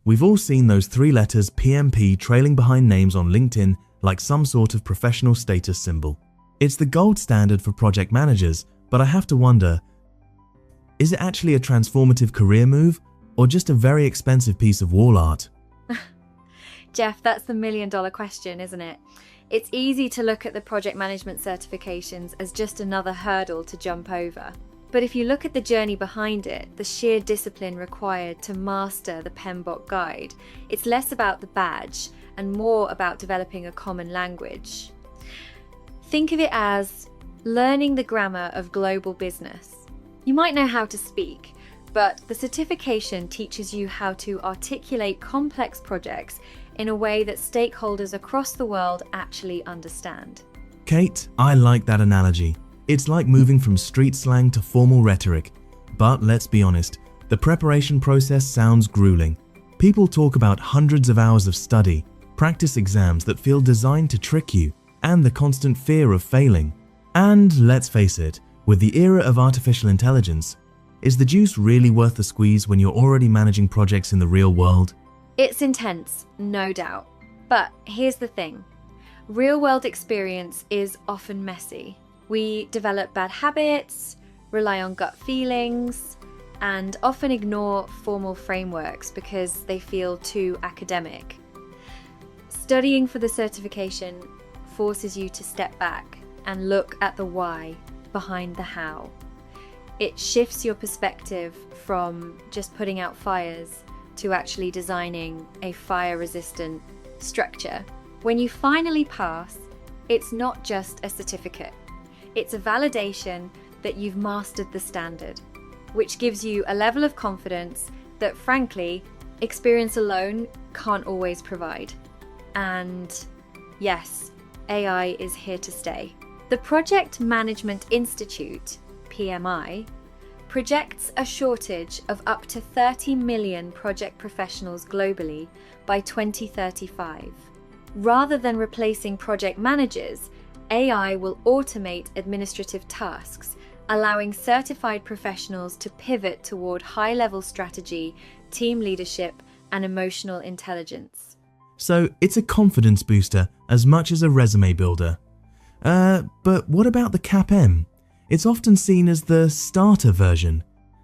We've all seen those three letters PMP trailing behind names on LinkedIn like some sort of professional status symbol. It's the gold standard for project managers, but I have to wonder, is it actually a transformative career move or just a very expensive piece of wall art? Jeff, that's the million-dollar question, isn't it? It's easy to look at the project management certifications as just another hurdle to jump over. But if you look at the journey behind it, the sheer discipline required to master the PMBOK guide, it's less about the badge and more about developing a common language. Think of it as learning the grammar of global business. You might know how to speak, but the certification teaches you how to articulate complex projects in a way that stakeholders across the world actually understand. Kate, I like that analogy. It's like moving from street slang to formal rhetoric. But let's be honest, the preparation process sounds grueling. People talk about hundreds of hours of study, practice exams that feel designed to trick you, and the constant fear of failing. And let's face it, with the era of artificial intelligence, is the juice really worth the squeeze when you're already managing projects in the real world? It's intense, no doubt. But here's the thing. Real-world experience is often messy. We develop bad habits, rely on gut feelings, and often ignore formal frameworks because they feel too academic. Studying for the certification forces you to step back and look at the why behind the how. It shifts your perspective from just putting out fires to actually designing a fire-resistant structure. When you finally pass, it's not just a certificate. It's a validation that you've mastered the standard, which gives you a level of confidence that, frankly, experience alone can't always provide. And yes, AI is here to stay. The Project Management Institute, PMI, projects a shortage of up to 30 million project professionals globally by 2035. Rather than replacing project managers, AI will automate administrative tasks, allowing certified professionals to pivot toward high-level strategy, team leadership, and emotional intelligence. So it's a confidence booster as much as a resume builder. But what about the CAPM? It's often seen as the starter version.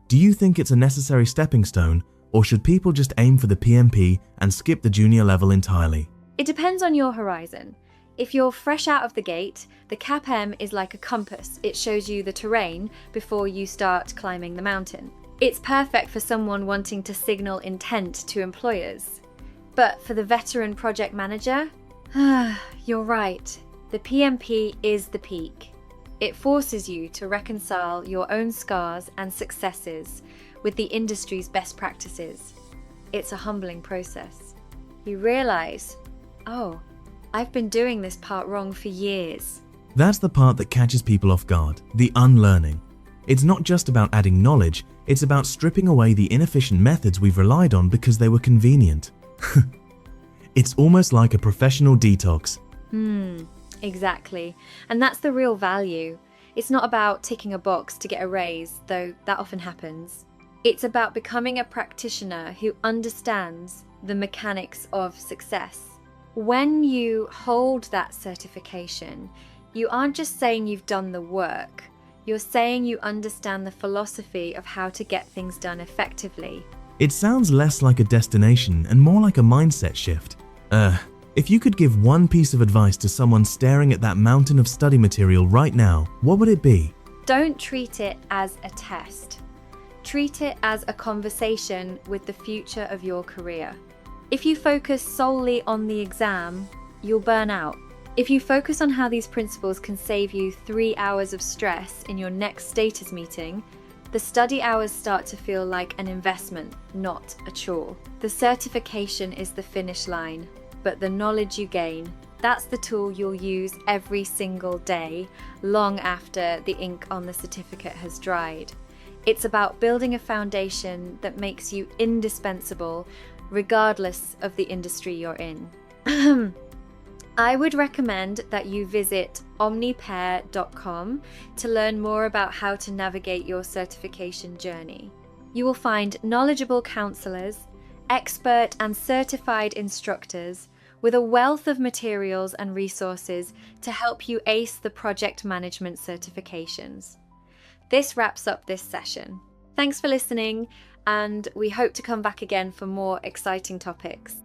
Do you think it's a necessary stepping stone, or should people just aim for the PMP and skip the junior level entirely? It depends on your horizon. If you're fresh out of the gate, the CAPM is like a compass. It shows you the terrain before you start climbing the mountain. It's perfect for someone wanting to signal intent to employers. But for the veteran project manager, you're right. The PMP is the peak. It forces you to reconcile your own scars and successes with the industry's best practices. It's a humbling process. You realize, oh, I've been doing this part wrong for years. That's the part that catches people off guard, the unlearning. It's not just about adding knowledge, it's about stripping away the inefficient methods we've relied on because they were convenient. It's almost like a professional detox. Exactly. And that's the real value. It's not about ticking a box to get a raise, though that often happens. It's about becoming a practitioner who understands the mechanics of success. When you hold that certification, you aren't just saying you've done the work, you're saying you understand the philosophy of how to get things done effectively. It sounds less like a destination and more like a mindset shift. If you could give one piece of advice to someone staring at that mountain of study material right now, what would it be? Don't treat it as a test. Treat it as a conversation with the future of your career. If you focus solely on the exam, you'll burn out. If you focus on how these principles can save you 3 hours of stress in your next status meeting, the study hours start to feel like an investment, not a chore. The certification is the finish line, but the knowledge you gain, that's the tool you'll use every single day, long after the ink on the certificate has dried. It's about building a foundation that makes you indispensable regardless of the industry you're in. I would recommend that you visit OmniPear.com to learn more about how to navigate your certification journey. You will find knowledgeable counselors, expert and certified instructors with a wealth of materials and resources to help you ace the project management certifications. This wraps up this session. Thanks for listening, and we hope to come back again for more exciting topics.